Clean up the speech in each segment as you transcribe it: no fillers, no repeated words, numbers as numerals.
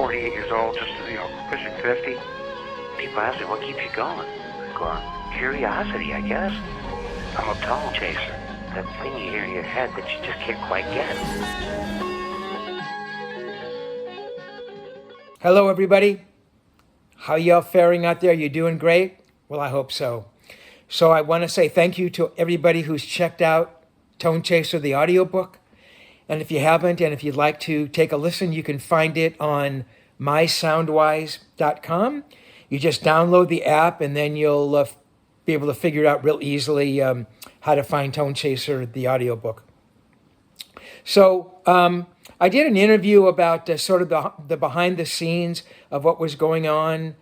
48 years old, just, pushing 50. People ask me, what keeps you going? I go on, curiosity, I guess. I'm a Tonechaser. That thing you hear in your head that you just can't quite get. Hello, everybody. How y'all faring out there? You doing great? Well, I hope so. So I want to say thank you to everybody who's checked out Tonechaser, the audiobook. And if you haven't, and if you'd like to take a listen, you can find it on mysoundwise.com. You just download the app, and then you'll be able to figure out real easily how to find Tonechaser, the audiobook. So I did an interview about sort of the behind the scenes of what was going on,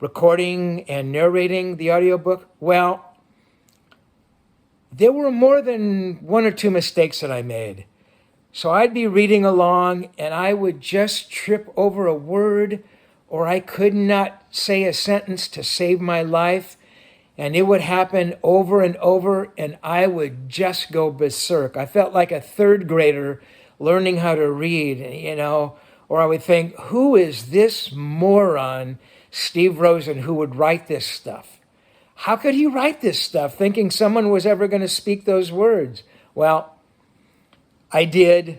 recording and narrating the audiobook. Well, there were more than one or two mistakes that I made. So I'd be reading along and I would just trip over a word, or I could not say a sentence to save my life. And it would happen over and over, and I would just go berserk. I felt like a third grader learning how to read, or I would think, who is this moron, Steve Rosen, who would write this stuff? How could he write this stuff, thinking someone was ever going to speak those words? Well, I did,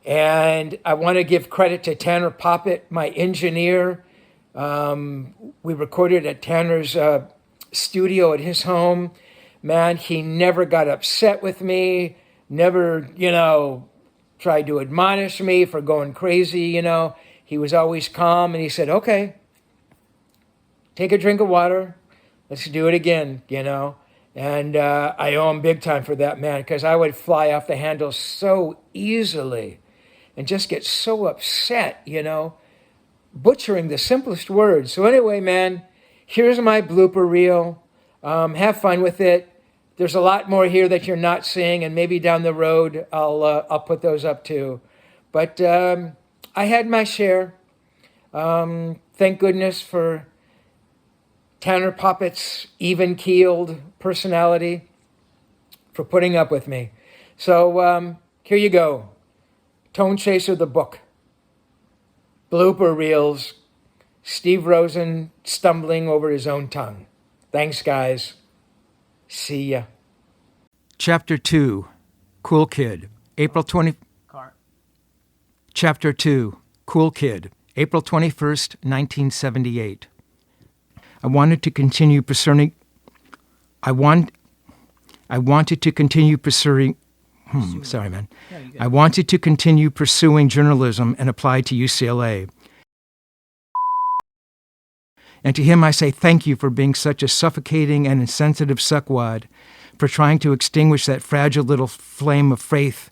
and I want to give credit to Tanner Poppet, my engineer. We recorded at Tanner's studio at his home. Man, he never got upset with me, never, tried to admonish me for going crazy, He was always calm, and he said, okay, take a drink of water. Let's do it again, And I owe him big time for that, man, because I would fly off the handle so easily and just get so upset, butchering the simplest words. So anyway, man, here's my blooper reel. Have fun with it. There's a lot more here that you're not seeing, and maybe down the road I'll put those up too. But I had my share. Thank goodness for Tanner Poppet's even-keeled personality for putting up with me. So here you go. Tonechaser the book. Blooper reels. Steve Rosen stumbling over his own tongue. Thanks, guys. See ya. Chapter 2, Cool Kid, April 20... Chapter 2, Cool Kid, April 21st, 1978. I wanted to continue pursuing journalism and applied to UCLA. And to him I say thank you for being such a suffocating and insensitive suckwad, for trying to extinguish that fragile little flame of faith,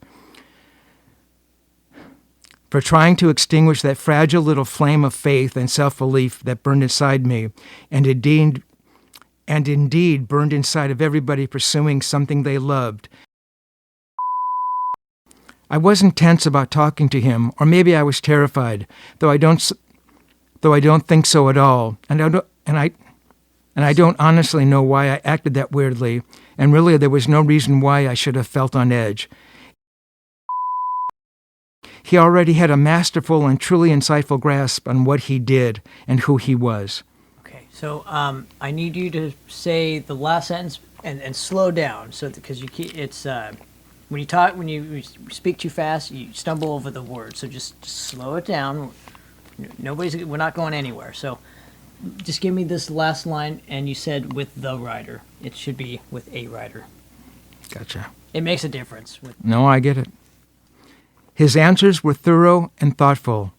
and self-belief that burned inside me, and indeed burned inside of everybody pursuing something they loved. I wasn't tense about talking to him, or maybe I was terrified, though I don't think so at all, and I don't honestly know why I acted that weirdly, and really there was no reason why I should have felt on edge. He already had a masterful and truly insightful grasp on what he did and who he was. Okay, so I need you to say the last sentence and slow down, so because when you speak too fast, you stumble over the words. So just slow it down. We're not going anywhere. So just give me this last line, and you said with the writer. It should be with a writer. Gotcha. It makes a difference. No, I get it. His answers were thorough and thoughtful,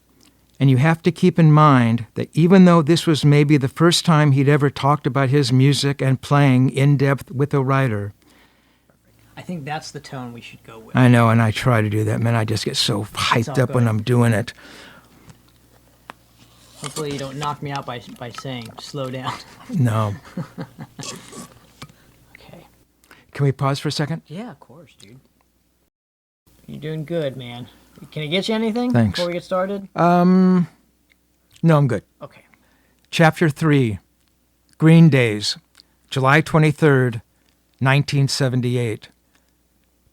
and you have to keep in mind that even though this was maybe the first time he'd ever talked about his music and playing in depth with a writer. I think that's the tone we should go with. I know, and I try to do that, man. I just get so hyped up when I'm doing it. Hopefully you don't knock me out by saying slow down. No. Okay. Can we pause for a second? Yeah, of course, dude. You're doing good, man. Can I get you anything Thanks. before we get started? No, I'm good. Okay. Chapter 3, Green Days, July 23rd, 1978.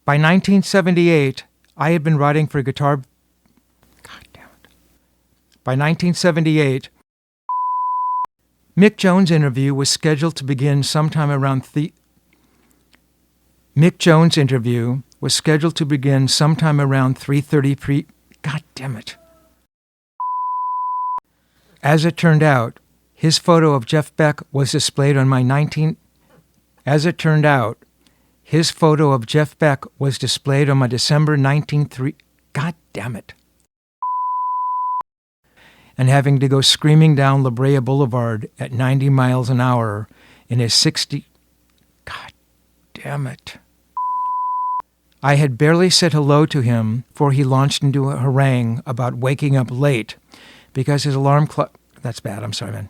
By 1978, I had been writing for guitar... God damn it. By 1978, Mick Jones' interview was scheduled to begin sometime around Mick Jones' interview was scheduled to begin sometime around 3:30 God damn it. As it turned out, his photo of Jeff Beck was displayed on my his photo of Jeff Beck was displayed on my December 19th. God damn it. And having to go screaming down La Brea Boulevard at 90 miles an hour in his 60. God damn it. I had barely said hello to him before he launched into a harangue about waking up late because his alarm clock. That's bad. I'm sorry, man.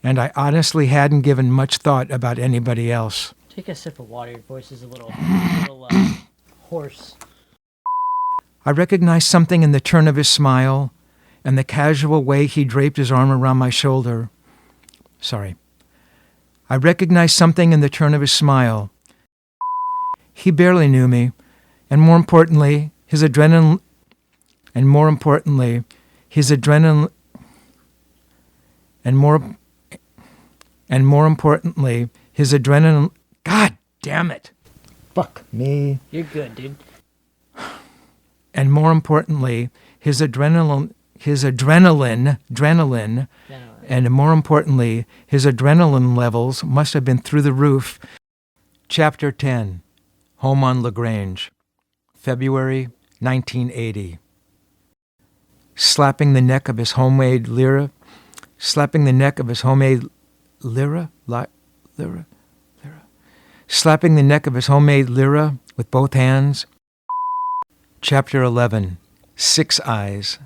And I honestly hadn't given much thought about anybody else. Take a sip of water. Your voice is a little hoarse. I recognized something in the turn of his smile and the casual way he draped his arm around my shoulder. I recognized something in the turn of his smile. He barely knew me, and more importantly, his adrenaline. God damn it! Fuck me. You're good, dude. And more importantly, his adrenaline, and more importantly, his adrenaline levels must have been through the roof. Chapter 10, Home on Lagrange, February 1980. Slapping the neck of his homemade lira with both hands. Chapter 11, Six Eyes,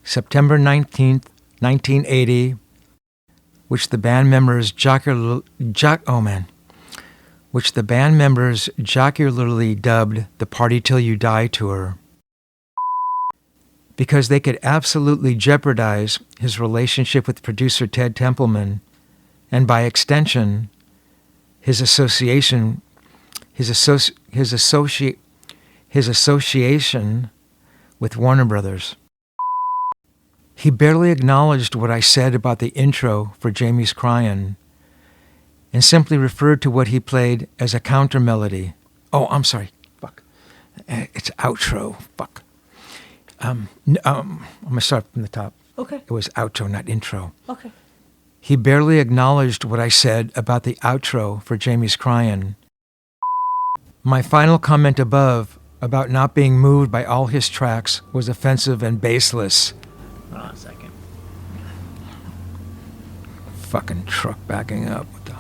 September 19th, 1980, which the band members jocularly dubbed the Party Till You Die tour, because they could absolutely jeopardize his relationship with producer Ted Templeman, and by extension, his association with Warner Brothers. He barely acknowledged what I said about the intro for Jamie's Cryin', and simply referred to what he played as a counter melody. Oh, I'm sorry. Fuck. It's outro. Fuck. I'm going to start from the top. Okay. It was outro, not intro. Okay. He barely acknowledged what I said about the outro for Jamie's Cryin'. My final comment above about not being moved by all his tracks was offensive and baseless. Hold on a second. Fucking truck backing up. What the...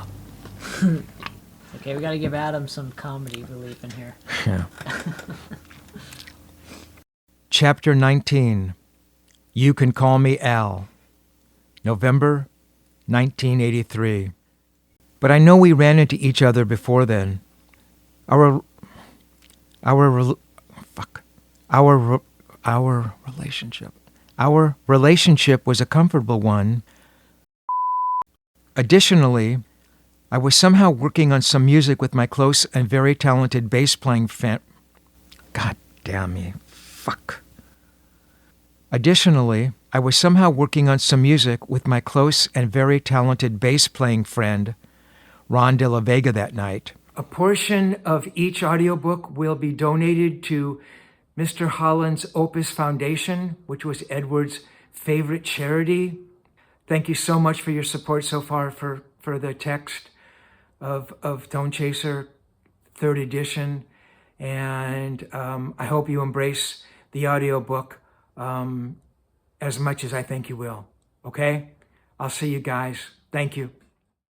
Okay, we gotta give Adam some comedy relief in here. Yeah. Chapter 19, You Can Call Me Al, November 1983. But I know we ran into each other before then. Our relationship was a comfortable one. Additionally, I was somehow working on some music with my close and very talented bass-playing fan. God damn me. Fuck. Additionally, I was somehow working on some music with my close and very talented bass-playing friend, Ron De La Vega, that night. A portion of each audiobook will be donated to Mr. Holland's Opus Foundation, which was Edward's favorite charity. Thank you so much for your support so far for the text of Tonechaser, 3rd edition. And I hope you embrace the audiobook as much as I think you will. Okay? I'll see you guys. Thank you.